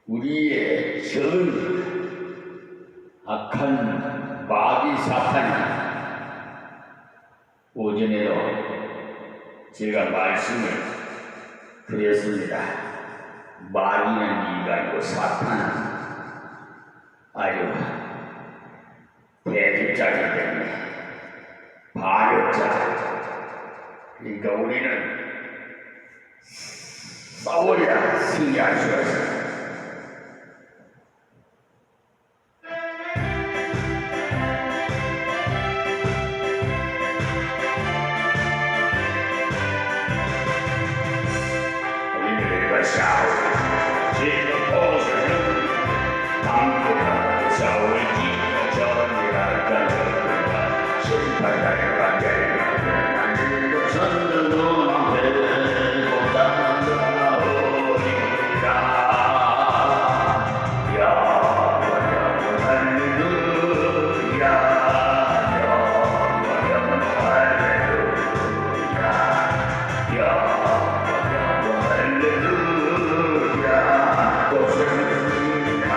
우리의 전 악한 마귀 사탄이 오전에도 제가 말씀을 드렸습니다. 마귀는 이가 아니고 사탄은 아주 대립자이기 때문에 반역자. 그러니까 우리는 싸워야 승리할 수가 있어요. 우리가 싸우고 지금 보수는 당분간 싸울지 전이랄 가정과 심판할 관계를 만들고 선들도 남되고 당나오리라. 영원 할렐루야. 영원 할렐루야. 영원 할렐루야. 또 승리하리라.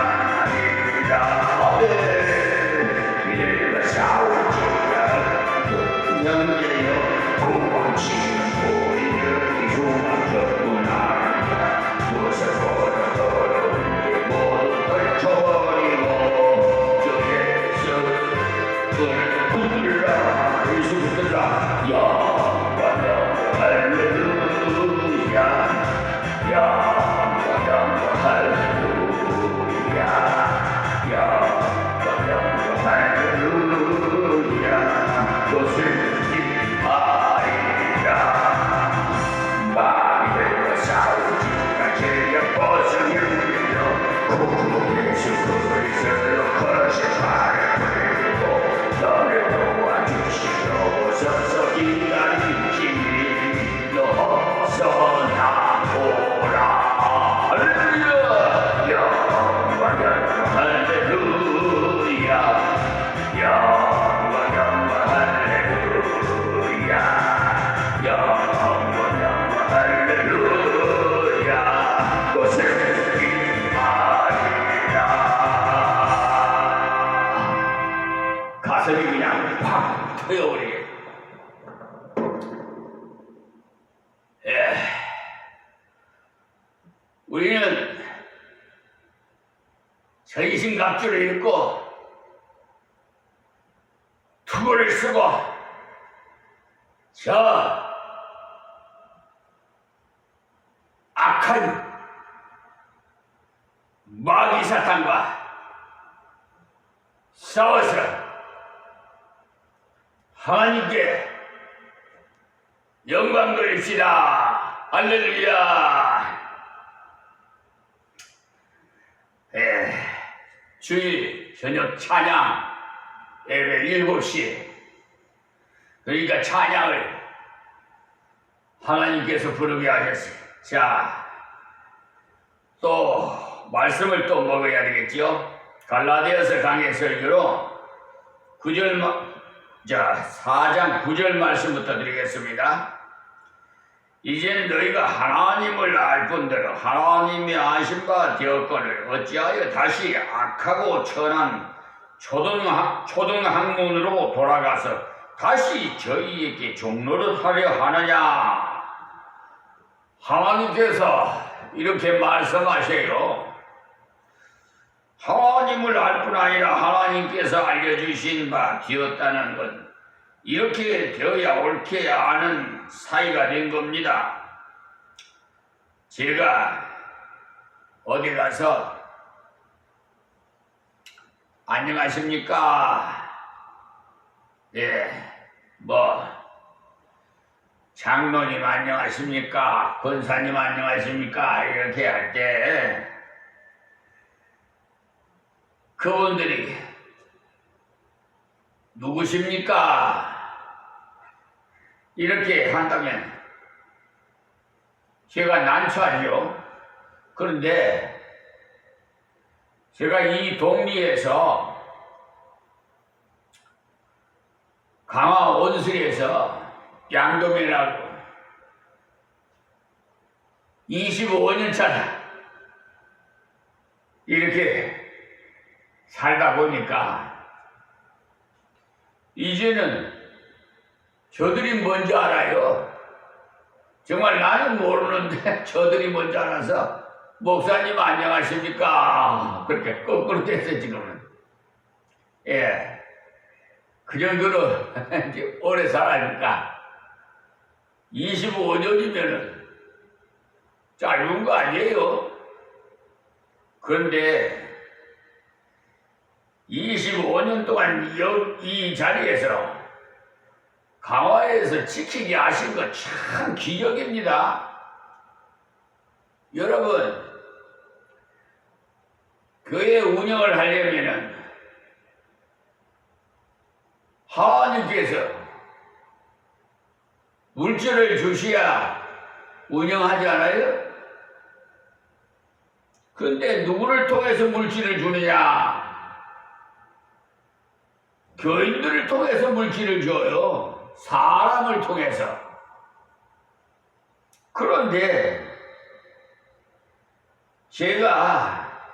우리가 싸울지라 영계여 도망치는 우리를 흉악했구나. 무엇을 걸어서는 게 모두 펼쳐버리고 저에서 붙들라. 예수 붙들라. 영원 할렐루야. 영원 할렐루야. 영원 할렐루야. 또 승리하리라. 마귀들과 싸우지가 제력 벗어나며 구주 예수 그리스도로 거듭나게 되고 너를 도와주시옵소서. 기다리시니 너서 나오라. 할렐루야. 영원 할렐루야. 영원 할렐루야. 영원 할렐루야. 또 승리하리라. 가슴이 그냥 팍 터져버리게. 우리는 전신갑주를 입고 투구를 쓰고 저 악한 마귀 사탄과 싸워서 하나님께 영광 돌립시다. 할렐루야. 주일 저녁 찬양 예배 7시. 그러니까 찬양을 하나님께서 부르게 하셨어요. 자, 또 말씀을 또 먹어야 되겠죠. 갈라디아서 강해 설교로 4장 9절 말씀부터 드리겠습니다. 이제 너희가 하나님을 알 뿐더러 하나님이 아신 바 되었거늘 어찌하여 다시 악하고 천한 초등학문으로 돌아가서 다시 저희에게 종노릇하려 하느냐. 하나님께서 이렇게 말씀하세요. 하나님을 알 뿐 아니라 하나님께서 알려주신 바 되었다는 건 이렇게 되어야 옳게 아는 사이가 된 겁니다. 제가 어디 가서 안녕하십니까? 장로님 안녕하십니까? 권사님 안녕하십니까? 이렇게 할 때 그분들이 누구십니까? 이렇게 한다면 제가 난처하죠. 그런데 제가 이 동리에서 강화 원수리에서 양도면하고 25년 차다. 이렇게 살다 보니까 이제는 저들이 뭔지 알아요. 정말 나는 모르는데 저들이 뭔지 알아서 목사님 안녕하십니까? 그렇게 거꾸로 됐어요 지금은. 예, 그 정도로 이제 오래 살아니까 25년이면은 짧은 거 아니에요. 그런데 25년 동안 이 자리에서 강화에서 지키게 하신 거 참 기적입니다. 여러분, 교회 운영을 하려면은 하나님께서 물질을 주셔야 운영하지 않아요? 근데 누구를 통해서 물질을 주느냐? 교인들을 통해서 물질을 줘요. 사람을 통해서. 그런데 제가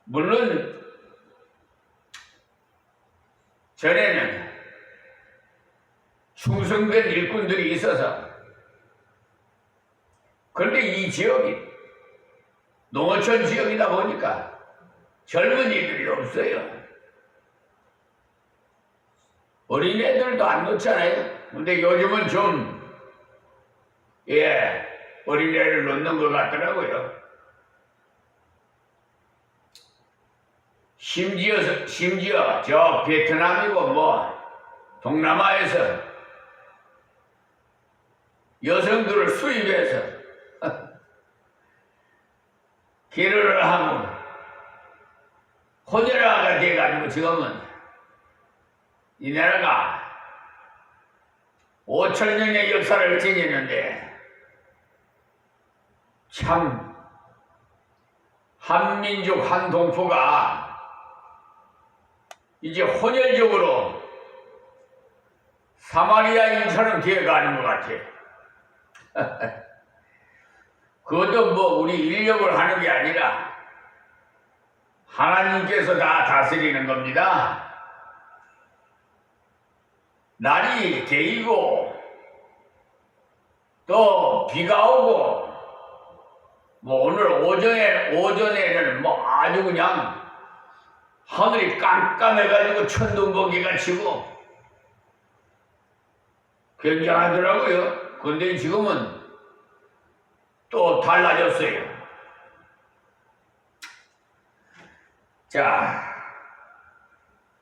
물론 전에는 충성된 일꾼들이 있어서, 그런데 이 지역이 농어촌 지역이다 보니까 젊은이들이 없어요. 어린애들도 안 놓잖아요. 근데 요즘은 좀, 어린애를 놓는 것 같더라고요. 심지어 저 베트남이고 동남아에서 여성들을 수입해서 결혼을 하고 혼혈아가 돼가지고 지금은 이 나라가 5,000년의 역사를 지니는데 참 한민족 한동포가 이제 혼혈적으로 사마리아인처럼 되어가는 것 같아. 그것도 우리 인력을 하는 게 아니라 하나님께서 다 다스리는 겁니다. 날이 개이고 또 비가 오고 오늘 오전에는 아주 그냥 하늘이 깜깜해가지고 천둥번개가 치고 굉장하더라고요. 그런데 지금은 또 달라졌어요. 자,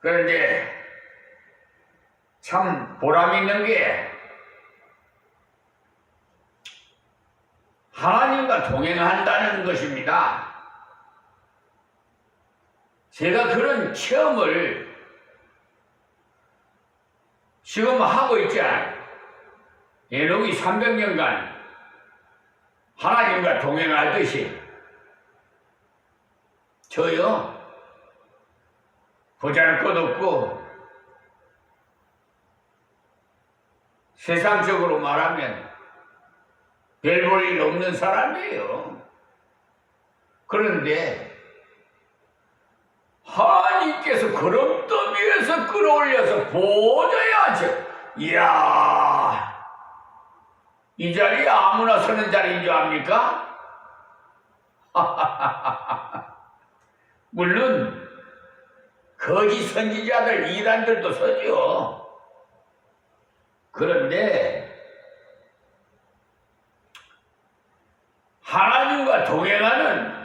그런데 참 보람 있는 게 하나님과 동행한다는 것입니다. 제가 그런 체험을 지금 하고 있지 않아요. 에녹이 300년간 하나님과 동행하듯이 저요 보잘것없고 세상적으로 말하면 별 볼 일 없는 사람이에요. 그런데 하나님께서 걸음더미에서 끌어올려서 보좌에 앉혀, 이야, 이 자리에 아무나 서는 자리인 줄 압니까? 물론 거짓 선지자들 이단들도 서죠. 그런데 하나님과 동행하는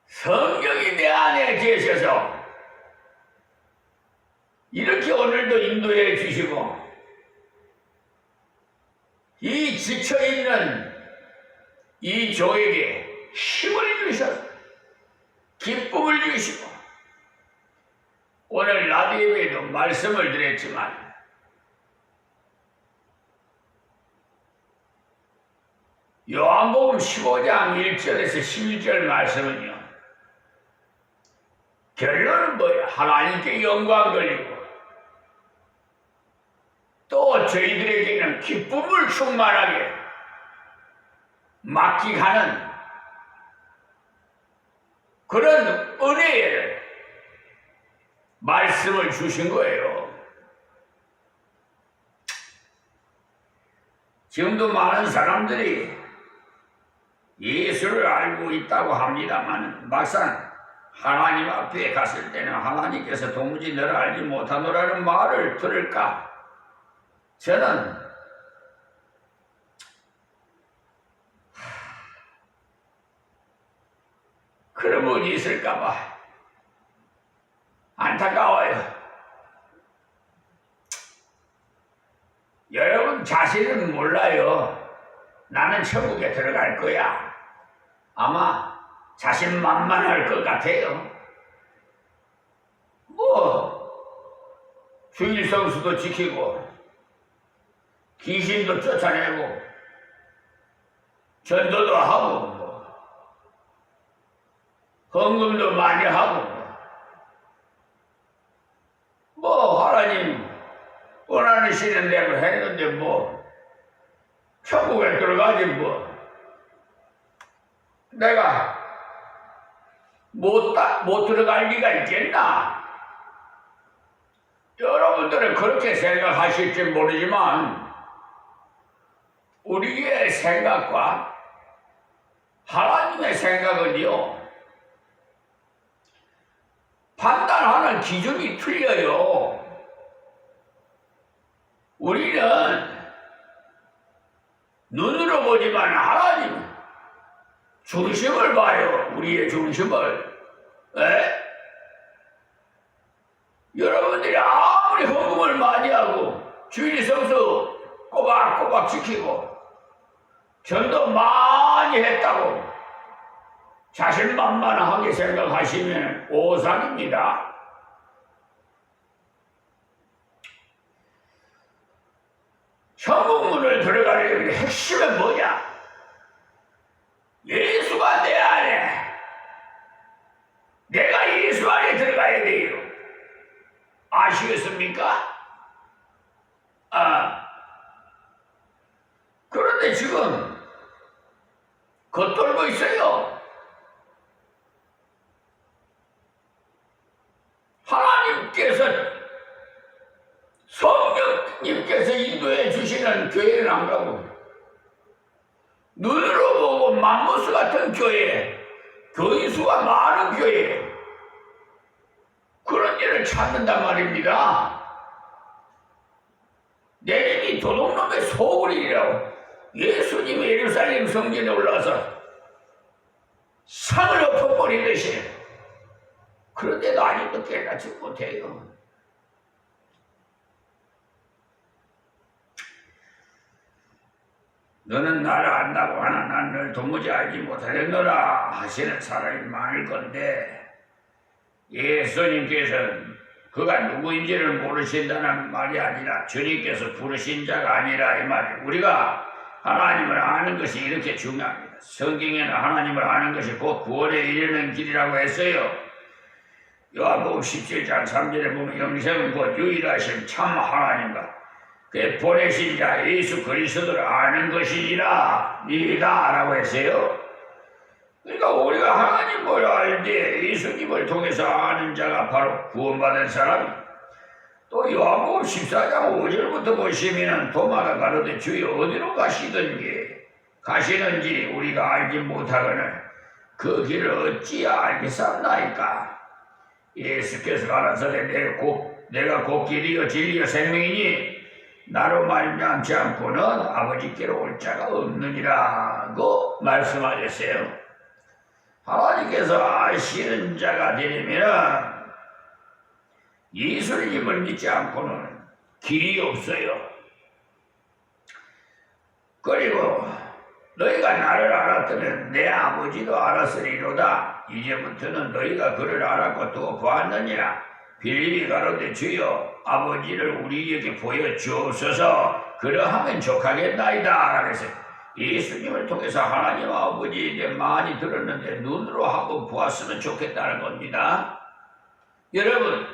성경이 내 안에 계셔서 이렇게 오늘도 인도해 주시고 이 지쳐있는 이 종에게 힘을 주셔서 기쁨을 주시고, 오늘 낮 예배에도 말씀을 드렸지만 요한복음 15장 1절에서 11절 말씀은요, 결론은 뭐예요? 하나님께 영광 돌리고 또 또 저희들에게는 기쁨을 충만하게 맡기가는 그런 은혜를 말씀을 주신 거예요. 지금도 많은 사람들이 예수를 알고 있다고 합니다만 막상 하나님 앞에 갔을 때는 하나님께서 도무지 너를 알지 못하노라는 말을 들을까? 저는 그런 분이 있을까봐 안타까워요. 여러분 자신은 몰라요. 나는 천국에 들어갈 거야. 아마 자신만만할 것 같아요. 주일 성수도 지키고 귀신도 쫓아내고 전도도 하고 헌금도 많이 하고 하나님 원하시는 대로 했는데 천국에 들어가지 내가 못 들어갈 리가 있겠나? 여러분들은 그렇게 생각하실지 모르지만 우리의 생각과 하나님의 생각은요 판단하는 기준이 틀려요. 우리는 눈으로 보지만 하나님 중심을 봐요. 우리의 중심을. 여러분들이 아무리 헌금을 많이 하고 주일 성수 꼬박꼬박 지키고 전도 많이 했다고 자신만만하게 생각하시면 오산입니다. 천국문을 들어가려면 핵심은 뭐냐? 예수가 내 안에, 내가 예수 안에 들어가야 돼요. 아시겠습니까? 그런데 지금 겉돌고 있어요. 하나님께서 성령님께서 인도해 주시는 교회는 안 가고 눈으로 보고 맘모스 같은 교회, 교인 수가 많은 교회 그런 일을 찾는단 말입니다. 내림이 도둑놈의 소굴이라고 예수님이 예루살렘 성전에 올라와서 상을 엎어버리듯이 그런데도 아직도 깨닫지 못해요. 너는 나를 안다고 하나 난 널 도무지 알지 못하겠노라 하시는 사람이 많을 건데 예수님께서는 그가 누구인지를 모르신다는 말이 아니라 주님께서 부르신 자가 아니라 이 말이 우리가 하나님을 아는 것이 이렇게 중요합니다. 성경에는 하나님을 아는 것이 곧 구원에 이르는 길이라고 했어요. 요한복음 17장 3절에 보면 영생은 곧 유일하신 참 하나님과 그의 보내신 자 예수 그리스도를 아는 것이니라 니다 라고 했어요. 그러니까 우리가 하나님을 알 때 예수님을 통해서 아는 자가 바로 구원받은 사람이 또 요한복음 14장 5절부터 보시면 도마가 가로되 주여 어디로 가시는지 우리가 알지 못하거늘 그 길을 어찌 알겠사옵나이까. 예수께서 가라사대 내가 곧 길이요 진리요 생명이니 나로 말미암지 않고는 아버지께로 올 자가 없느니라고 말씀하셨어요. 하나님께서 아시는 자가 되려면 예수님을 믿지 않고는 길이 없어요. 그리고 너희가 나를 알았다면 내 아버지도 알았으리로다. 이제부터는 너희가 그를 알았고 또 보았느니라. 빌립이 가로되 주여 아버지를 우리에게 보여주옵소서 그러하면 족하겠나이다. 그래서 예수님을 통해서 하나님 아버지에 대해 많이 들었는데 눈으로 한번 보았으면 좋겠다는 겁니다. 여러분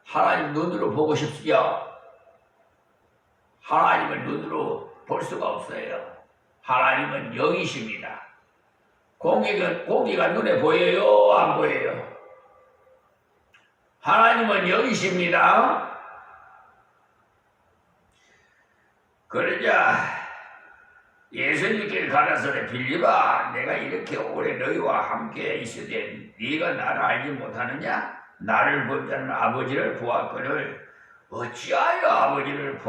하나님 눈으로 보고 싶지요? 하나님을 눈으로 볼 수가 없어요. 하나님은 영이십니다. 공기가 눈에 보여요? 안 보여요? 하나님은 영이십니다. 그러자 예수님께 가라사대 빌립아, 내가 이렇게 오래 너희와 함께 있으되 네가 나를 알지 못하느냐? 나를 본 자는 아버지를 보았거늘 어찌하여 아버지를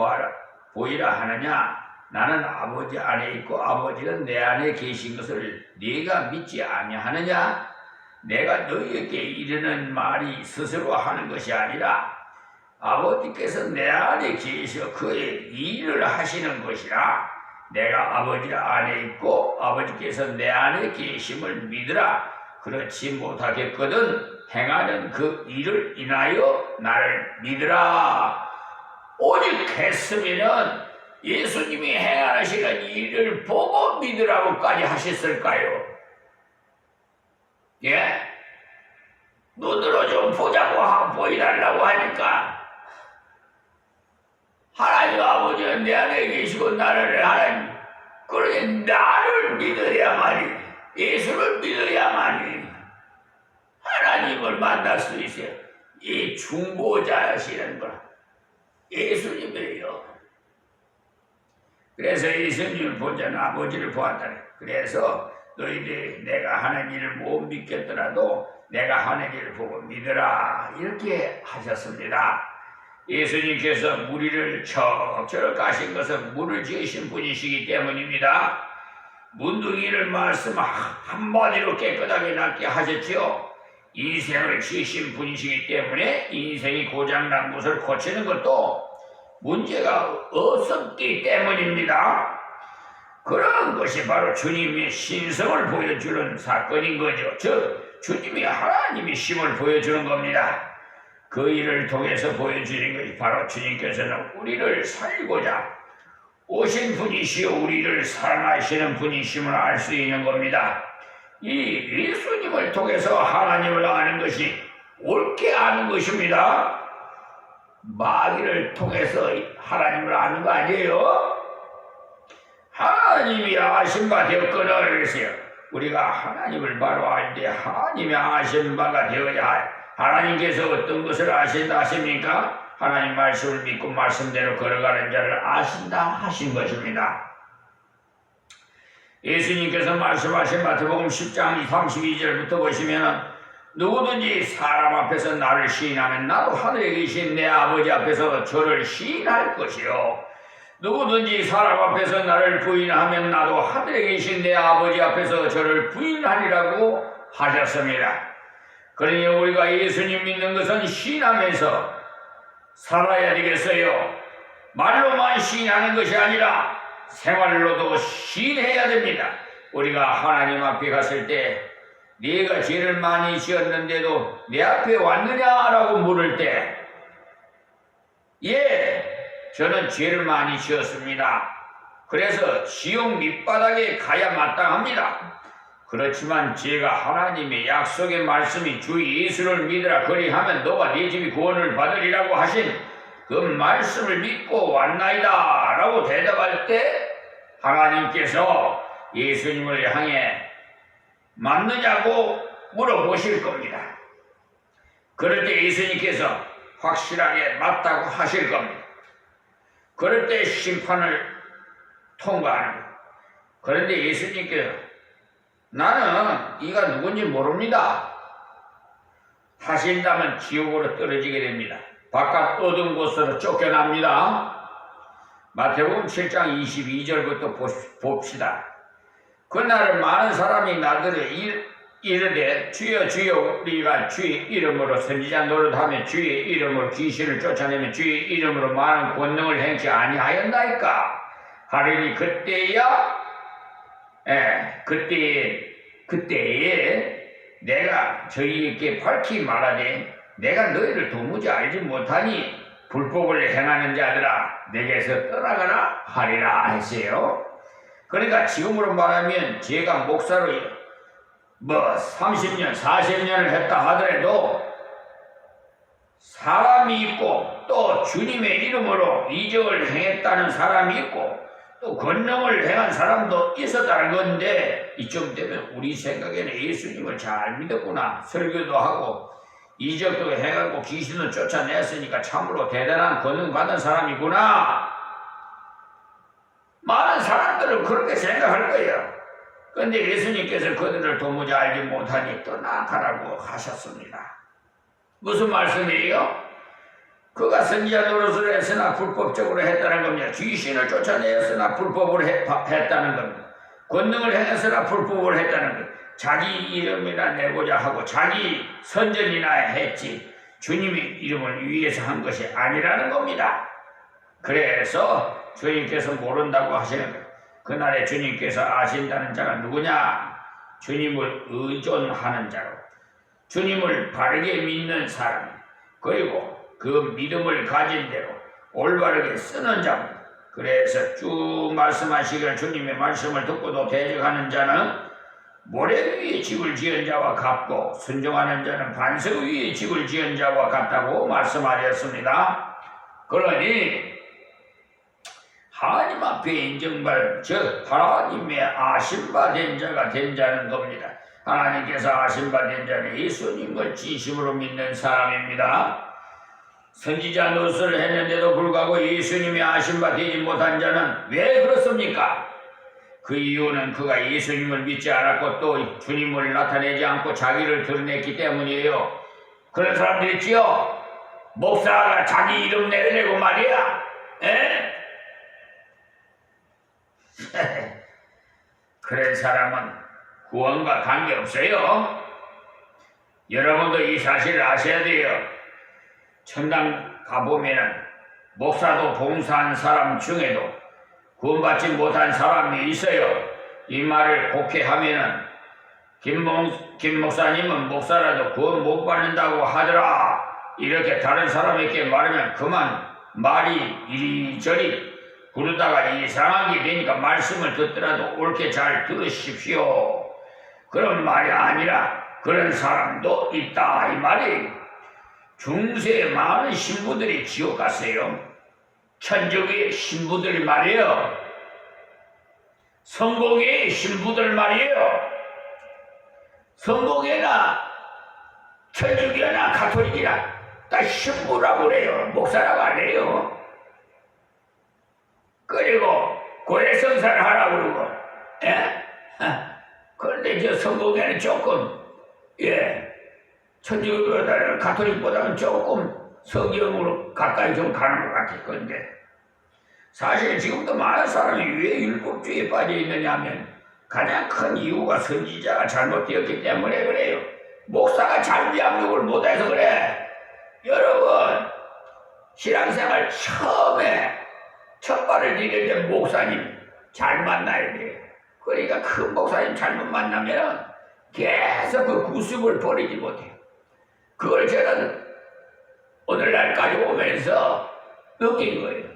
보이라 하느냐? 나는 아버지 안에 있고 아버지는 내 안에 계신 것을 네가 믿지 아니하느냐? 내가 너희에게 이르는 말이 스스로 하는 것이 아니라 아버지께서 내 안에 계셔 그의 일을 하시는 것이라. 내가 아버지 안에 있고 아버지께서 내 안에 계심을 믿으라. 그렇지 못하겠거든 행하는 그 일을 인하여 나를 믿으라. 오직 했으면은 예수님이 행하시는 일을 보고 믿으라고까지 하셨을까요? 예? 눈으로 좀 보자고 보이달라고 하니까 하나님 아버지는 내 안에 계시고 나를 하나님, 그러니 나를 믿어야만이, 예수를 믿어야만이 하나님을 만날 수 있어요. 이 중보자시는 분 예수님이에요. 그래서 예수님을 본 자는 아버지를 보았다. 그래서 너희들이 내가 하는 일을 못 믿겠더라도 내가 하는 일을 보고 믿으라, 이렇게 하셨습니다. 예수님께서 무리를 척척 가신 것은 문을 지으신 분이시기 때문입니다. 문둥이를 말씀 한마디로 깨끗하게 낫게 하셨지요. 인생을 지으신 분이시기 때문에 인생이 고장난 것을 고치는 것도 문제가 없었기 때문입니다. 그런 것이 바로 주님의 신성을 보여주는 사건인 거죠. 즉 주님이 하나님이심을 보여주는 겁니다. 그 일을 통해서 보여주는 것이 바로 주님께서는 우리를 살리고자 오신 분이시여 우리를 사랑하시는 분이심을 알 수 있는 겁니다. 이 예수님을 통해서 하나님을 아는 것이 옳게 아는 것입니다. 마귀를 통해서 하나님을 아는 거 아니에요? 하나님이 아신 바 되었거늘. 그랬어요. 우리가 하나님을 바로 알 때 하나님이 아신 바가 되어야 할, 하나님께서 어떤 것을 아신다 하십니까? 하나님 말씀을 믿고 말씀대로 걸어가는 자를 아신다 하신 것입니다. 예수님께서 말씀하신 마태복음 10장 32절부터 보시면 누구든지 사람 앞에서 나를 시인하면 나도 하늘에 계신 내 아버지 앞에서 저를 시인할 것이요, 누구든지 사람 앞에서 나를 부인하면 나도 하늘에 계신 내 아버지 앞에서 저를 부인하리라고 하셨습니다. 그러니 우리가 예수님 믿는 것은 시인하면서 살아야 되겠어요. 말로만 시인하는 것이 아니라 생활로도 시인해야 됩니다. 우리가 하나님 앞에 갔을 때 네가 죄를 많이 지었는데도 내 앞에 왔느냐라고 물을 때, 예, 저는 죄를 많이 지었습니다. 그래서 지옥 밑바닥에 가야 마땅합니다. 그렇지만 제가 하나님의 약속의 말씀이 주 예수를 믿으라 그리하면 너와 네 집이 구원을 받으리라고 하신 그 말씀을 믿고 왔나이다 라고 대답할 때 하나님께서 예수님을 향해 맞느냐고 물어보실 겁니다. 그럴 때 예수님께서 확실하게 맞다고 하실 겁니다. 그럴 때 심판을 통과하는 거예요. 그런데 예수님께서 나는 네가 누군지 모릅니다 하신다면 지옥으로 떨어지게 됩니다. 바깥 어두운 곳으로 쫓겨납니다. 마태복음 7장 22절부터 봅시다. 그날은 많은 사람이 나더러 이르되 주여 주여 우리가 주의 이름으로 선지자 노릇하며 주의 이름으로 귀신을 쫓아내며 주의 이름으로 많은 권능을 행치 아니하였나이까 하리니 그때에 내가 저희에게 밝히 말하되 내가 너희를 도무지 알지 못하니 불법을 행하는 자들아 내게서 떠나가라 하리라 했어요. 그러니까 지금으로 말하면 제가 목사로 30년 40년을 했다 하더라도 사람이 있고 또 주님의 이름으로 이적을 행했다는 사람이 있고 또 권능을 행한 사람도 있었다는 건데 이쯤 되면 우리 생각에는 예수님을 잘 믿었구나. 설교도 하고 이적도 행하고 귀신도 쫓아냈으니까 참으로 대단한 권능 받은 사람이구나. 많은 사람들은 그렇게 생각할 거예요. 그런데 예수님께서 그들을 도무지 알지 못하니 떠나가라고 하셨습니다. 무슨 말씀이에요? 그가 선지자 노릇을 했으나 불법적으로 했다는 겁니다. 귀신을 쫓아내었으나 불법으로 했다는 겁니다. 권능을 행했으나 불법으로 했다는 겁니다. 자기 이름이나 내고자 하고 자기 선전이나 했지 주님의 이름을 위해서 한 것이 아니라는 겁니다. 그래서 주님께서 모른다고 하시는 거예요. 그날에 주님께서 아신다는 자가 누구냐? 주님을 의존하는 자로 주님을 바르게 믿는 사람 그리고 그 믿음을 가진 대로 올바르게 쓰는 자입니다. 그래서 쭉 말씀하시기를 주님의 말씀을 듣고도 대적하는 자는 모래 위에 집을 지은 자와 같고 순종하는 자는 반석 위에 집을 지은 자와 같다고 말씀하셨습니다. 그러니 하나님 앞에 인정받은 즉 하나님의 아심받은 자가 된 자는 겁니다. 하나님께서 아심받은 자는 예수님을 진심으로 믿는 사람입니다. 선지자 노릇을 했는데도 불구하고 예수님이 아심받지 못한 자는 왜 그렇습니까? 그 이유는 그가 예수님을 믿지 않았고 또 주님을 나타내지 않고 자기를 드러냈기 때문이에요. 그런 사람들 있지요? 목사가 자기 이름 내려고 말이야. 에? 그런 사람은 구원과 관계없어요. 여러분도 이 사실을 아셔야 돼요. 천당 가보면은 목사도 봉사한 사람 중에도 구원받지 못한 사람이 있어요. 이 말을 곡해하면은 김 목사님은 목사라도 구원 못 받는다고 하더라. 이렇게 다른 사람에게 말하면 그만 말이 이리저리 그러다가 이상한 게 되니까 말씀을 듣더라도 옳게 잘 들으십시오. 그런 말이 아니라 그런 사람도 있다 이 말이. 중세에 많은 신부들이 지옥 갔어요. 천주교의 신부들 말이에요. 성공회의 신부들 말이에요. 성공회나 천주교나 가톨릭이나 다 신부라고 그래요. 목사라고 안 해요. 그리고 고래성사를 하라고 그러고, 예? 그런데 저 성공회는 조금, 천주교보다는 가톨릭보다는 조금 성경으로 가까이 좀 가는 것 같아요. 그런데 사실 지금도 많은 사람이 왜 율법주의에 빠져 있느냐 하면 가장 큰 이유가 선지자가 잘못되었기 때문에 그래요. 목사가 잘 양육을 못해서 그래. 여러분, 신앙생활 처음에 첫 발을 디딜 때 목사님 잘 만나야 돼. 그러니까 큰 목사님 잘못 만나면 계속 그 구습을 버리지 못해. 그걸 저는 오늘날까지 오면서 느낀 거예요.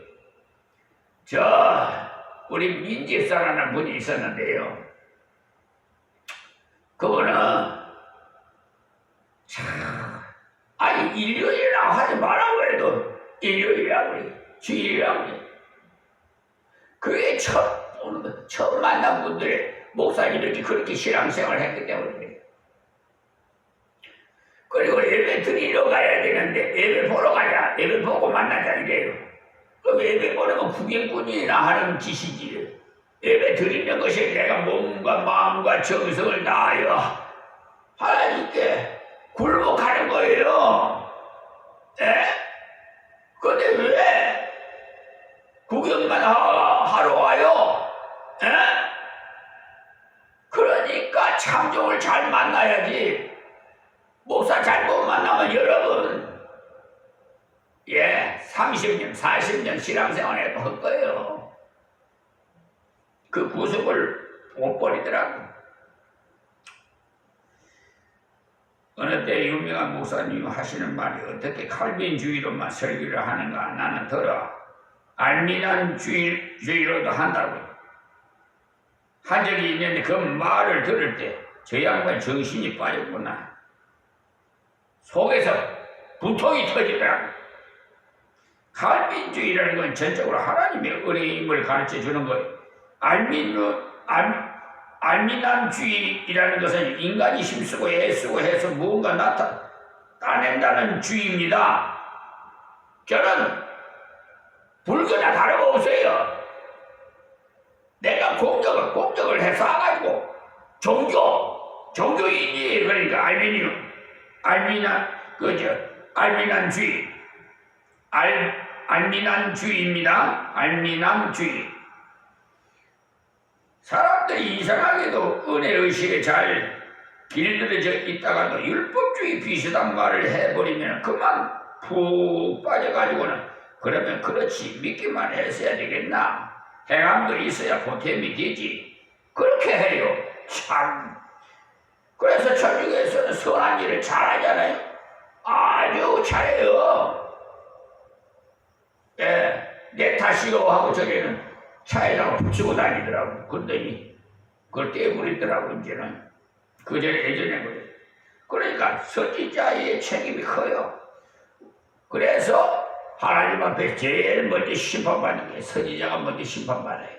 우리 민집사라는 분이 있었는데요. 그분은 아니 일요일이라고 하지 말라고 해도 일요일이라고 그래. 주일이라고 그래. 그게 처음 만난 분들이 목사님들이 그렇게 신앙생활을 했기 때문에 그래. 그리고 예배 드리러 가야 되는데 예배 보러 가자. 예배 보고 만나자 이래요. 그럼 예배 보려면 구경꾼이나 하는 짓이지. 예배 드리는 것이 내가 몸과 마음과 정성을 다하여 하나님께 굴복하는 거예요. 에? 근데 왜 구경만 하러 와요? 에? 그러니까 참종을 잘 만나야지. 목사 잘못 만나면 여러분 30년 40년 신앙생활 해도 할 거예요. 그 구속을 못 버리더라고. 어느 때 유명한 목사님 하시는 말이 어떻게 칼빈주의로만 설교를 하는가 나는 들어 알미난주의로도 한다고 한 적이 있는데 그 말을 들을 때 저 양반 정신이 빠졌구나. 속에서 분통이 터지더라고. 칼빈주의라는 건 전적으로 하나님의 은혜임을 가르쳐 주는 거예요. 알미남주의라는 것은 인간이 힘쓰고 애쓰고 해서 무언가 따낸다는 주의입니다. 저는 불교나 다름없어요. 내가 공적을 해서 와가지고 종교인이 그러니까 알미남주의입니다. 알미남주의. 사람들이 이상하게도 은혜의식에 잘 길들여져 있다가도 율법주의 비슷한 말을 해버리면 그만 푹 빠져가지고는 그러면 그렇지 믿기만 했어야 되겠나? 행함도 있어야 보탬이 되지. 그렇게 해요. 참. 그래서 천주교에서는 선한 일을 잘하잖아요. 아주 잘해요. 예, 내 탓이요 하고 저기는 차에다가 붙이고 다니더라고. 그랬더니 그걸 떼버리더라고. 이제는 예전에 그래. 그러니까 선지자의 책임이 커요. 그래서 하나님 앞에 제일 먼저 심판받는 게 선지자가 먼저 심판받아요.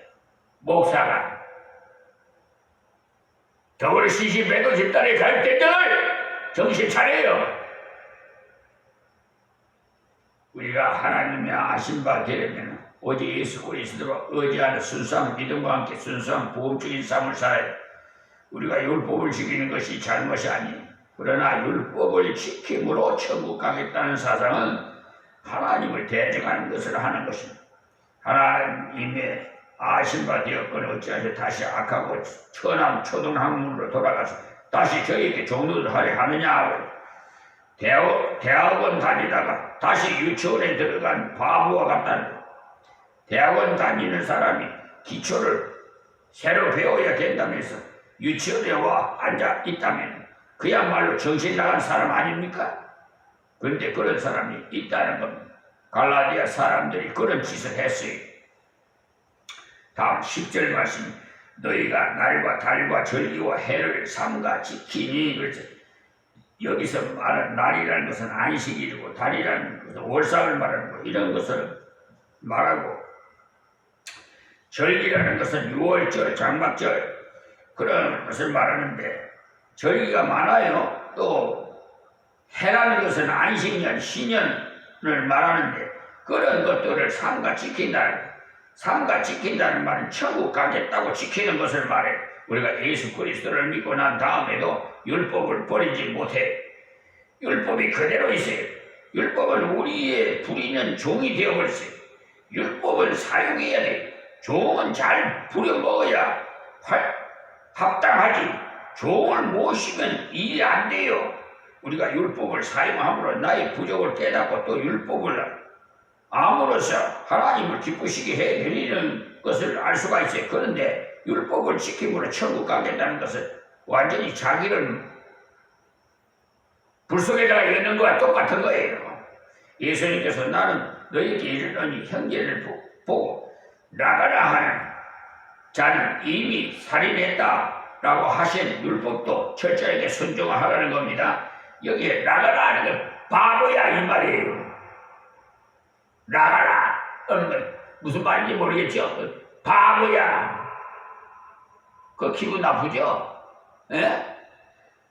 목사가 더불어 시시 배도 집단에 갈 때들 정신 차려요. 우리가 하나님의 아신 바 되려면 오직 예수 그리스도로 의지하는 순수한 믿음과 함께 순수한 보험적인 삶을 살아야 우리가 율법을 지키는 것이 잘못이 아니에요. 그러나 율법을 지킴으로 천국 가겠다는 사상은 하나님을 대적하는 것을 하는 것입니다. 하나님의 아신 바 되었거늘 어찌하여 다시 악하고 천한 초등학문으로 돌아가서 다시 저에게 종로를 하려 하느냐. 대학원 다니다가 다시 유치원에 들어간 바보와 같다는 거예요. 대학원 다니는 사람이 기초를 새로 배워야 된다면서 유치원에 와 앉아 있다면 그야말로 정신 나간 사람 아닙니까? 그런데 그런 사람이 있다는 겁니다. 갈라디아 사람들이 그런 짓을 했어요. 다음 10절 말씀. 너희가 날과 달과 절기와 해를 삼가 지키니. 그렇죠. 여기서 말하는 날이라는 것은 안식일이고 달이라는 것은 월삭을 말하는 거 이런 것을 말하고 절기라는 것은 6월절, 장막절 그런 것을 말하는데 절기가 많아요. 또 해라는 것은 안식년, 신년을 말하는데 그런 것들을 삼가 지킨다. 삼가 지킨다는 말은 천국 가겠다고 지키는 것을 말해. 우리가 예수 그리스도를 믿고 난 다음에도 율법을 버리지 못해. 율법이 그대로 있어요. 율법은 우리의 부리는 종이 되어버렸어요. 율법을 사용해야 돼. 종은 잘 부려먹어야 합당하지. 종을 모시면 일이 안 돼요. 우리가 율법을 사용함으로 나의 부족을 깨닫고 또 율법을 암으로써 하나님을 기쁘시게 해드리는 것을 알 수가 있어요. 그런데 율법을 지킴으로 천국 가겠다는 것은 완전히 자기를 불 속에다가 여는 것과 똑같은 거예요. 예수님께서 나는 너에게 이르노니 형제를 보고 나가라 하는 자는 이미 살인했다라고 하신 율법도 철저하게 순종하라는 겁니다. 여기에 나가라 하는 건 바보야 이 말이에요. 나가라 하는 건 무슨 말인지 모르겠죠. 바보야. 그 기분 나쁘죠? 예?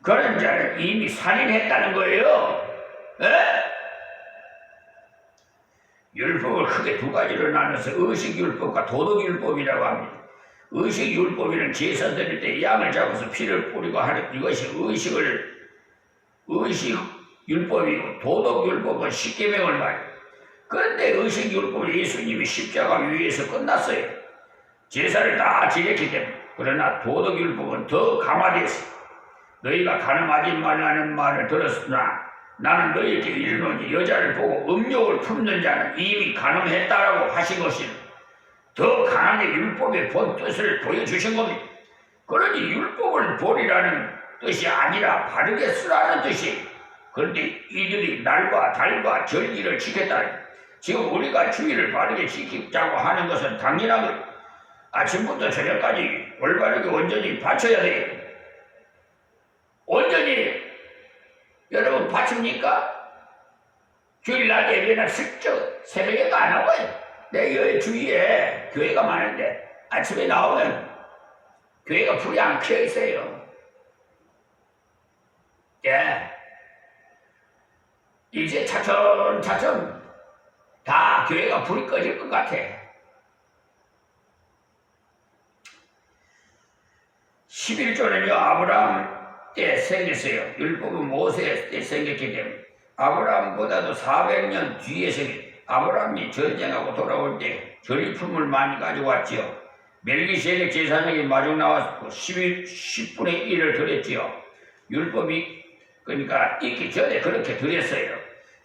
그런 자는 이미 살인했다는 거예요. 예? 율법을 크게 두 가지로 나눠서 의식율법과 도덕율법이라고 합니다. 의식율법에는 제사 드릴 때 양을 잡아서 피를 뿌리고 하는 이것이 의식율법이고 도덕율법은 십계명을 말해요. 그런데 의식율법은 예수님이 십자가 위에서 끝났어요. 제사를 다 지냈기 때문에. 그러나 도덕율법은 더 강화됐어. 너희가 가늠하지 말라는 말을 들었으나 나는 너희에게 이르노니 여자를 보고 음욕을 품는 자는 이미 가늠했다라고 하신 것이 더 강하게 율법의 본 뜻을 보여주신 겁니다. 그러니 율법을 버리라는 뜻이 아니라 바르게 쓰라는 뜻이. 그런데 이들이 날과 달과 절기를 지켰다. 지금 우리가 주의를 바르게 지키자고 하는 것은 당연한 거예요. 아침부터 저녁까지 올바르게 온전히 바쳐야 돼요. 온전히 여러분 바칩니까? 주일날 예배는 슬쩍 새벽에도 안 나와요. 내 주위에 교회가 많은데 아침에 나오면 교회가 불이 안 켜져 있어요. 예. 이제 차츰차츰 다 교회가 불이 꺼질 것 같아. 11조는요, 아브라함 때 생겼어요. 율법은 모세 때 생겼기 때문에. 아브라함보다도 400년 뒤에 생겼어요. 아브라함이 전쟁하고 돌아올 때 전리품을 많이 가지고 왔지요. 멜기세덱 제사장이 마중 나와서 10분의 1을 드렸지요. 율법이 그러니까 있기 전에 그렇게 드렸어요.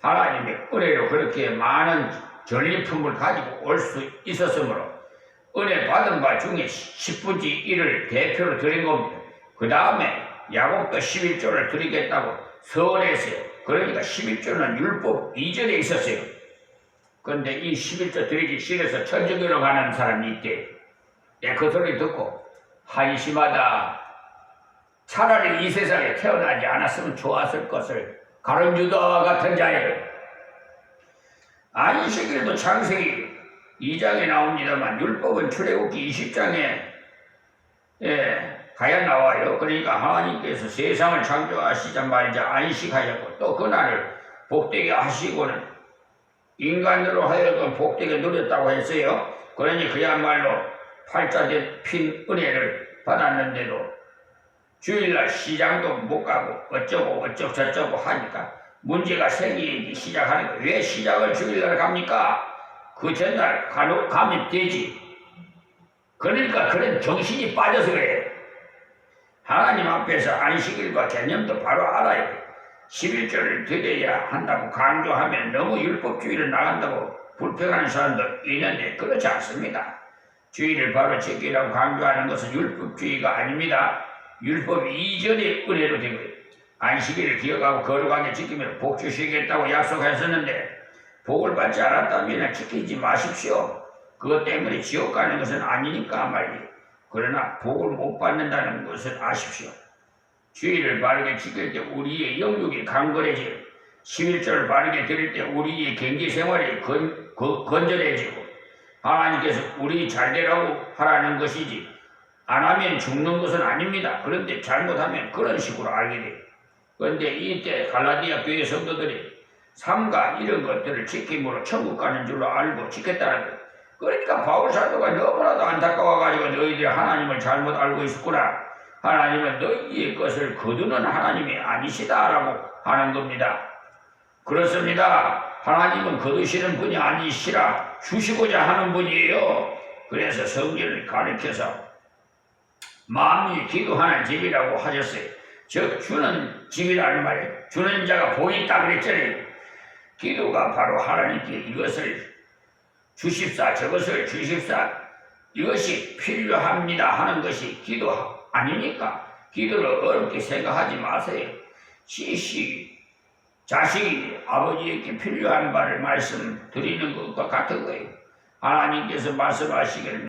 하나님의 은혜로 그렇게 많은 전리품을 가지고 올 수 있었으므로 은혜 받은 바 중에 10분의 1을 대표로 드린 겁니다. 그 다음에 야곱도 11조를 드리겠다고 서원했어요. 그러니까 11조는 율법 이전에 있었어요. 그런데 이 11조 드리기 싫어서 천주교로 가는 사람이 있대. 그 소리 듣고 한심하다. 차라리 이 세상에 태어나지 않았으면 좋았을 것을 가룟 유다 같은 자예요. 안식일도 창세기 2장에 나옵니다만 율법은 출애굽기 20장에 가야 나와요. 그러니까 하나님께서 세상을 창조하시자마자 안식하셨고 또 그날을 복되게 하시고는 인간으로 하여금 복되게 누렸다고 했어요. 그러니 그야말로 팔자된 핀 은혜를 받았는데도 주일날 시장도 못 가고 어쩌고 저쩌고 하니까 문제가 생기기 시작하는 거예요. 왜 시장을 주일날 갑니까? 그 전날 가면 되지. 그러니까 그런 정신이 빠져서 그래요. 하나님 앞에서 안식일과 개념도 바로 알아야 돼. 11조를 드려야 한다고 강조하면 너무 율법주의를 나간다고 불평하는 사람도 있는데 그렇지 않습니다. 주의를 바로 지키라고 강조하는 것은 율법주의가 아닙니다. 율법 이전의 은혜로 된 거예요. 안식일을 기억하고 거룩하게 지키면 복 주시겠다고 약속했었는데 복을 받지 않았다면 지키지 마십시오. 그것 때문에 지옥 가는 것은 아니니까 말이에요. 그러나 복을 못 받는다는 것을 아십시오. 주의를 바르게 지킬 때 우리의 영육이 강건해지고 11조를 바르게 드릴 때 우리의 경제생활이 건전해지고 하나님께서 우리 잘되라고 하라는 것이지 안 하면 죽는 것은 아닙니다. 그런데 잘못하면 그런 식으로 알게 돼요. 그런데 이때 갈라디아 교회 성도들이 삼가 이런 것들을 지킴으로 천국 가는 줄로 알고 지켰다는 거예요. 그러니까 바울 사도가 너무나도 안타까워가지고 너희들이 하나님을 잘못 알고 있었구나. 하나님은 너희의 것을 거두는 하나님이 아니시다라고 하는 겁니다. 그렇습니다. 하나님은 거두시는 분이 아니시라 주시고자 하는 분이에요. 그래서 성경을 가르쳐서 마음이 기도하는 집이라고 하셨어요. 즉 주는 집이라는 말이에요. 주는 자가 복이 있다 그랬잖아요. 기도가 바로 하나님께 이것을 주십사 저것을 주십사 이것이 필요합니다 하는 것이 기도 아닙니까? 기도를 어렵게 생각하지 마세요. 자식이 아버지에게 필요한 바를 말씀드리는 것과 같은 거예요. 하나님께서 말씀하시기를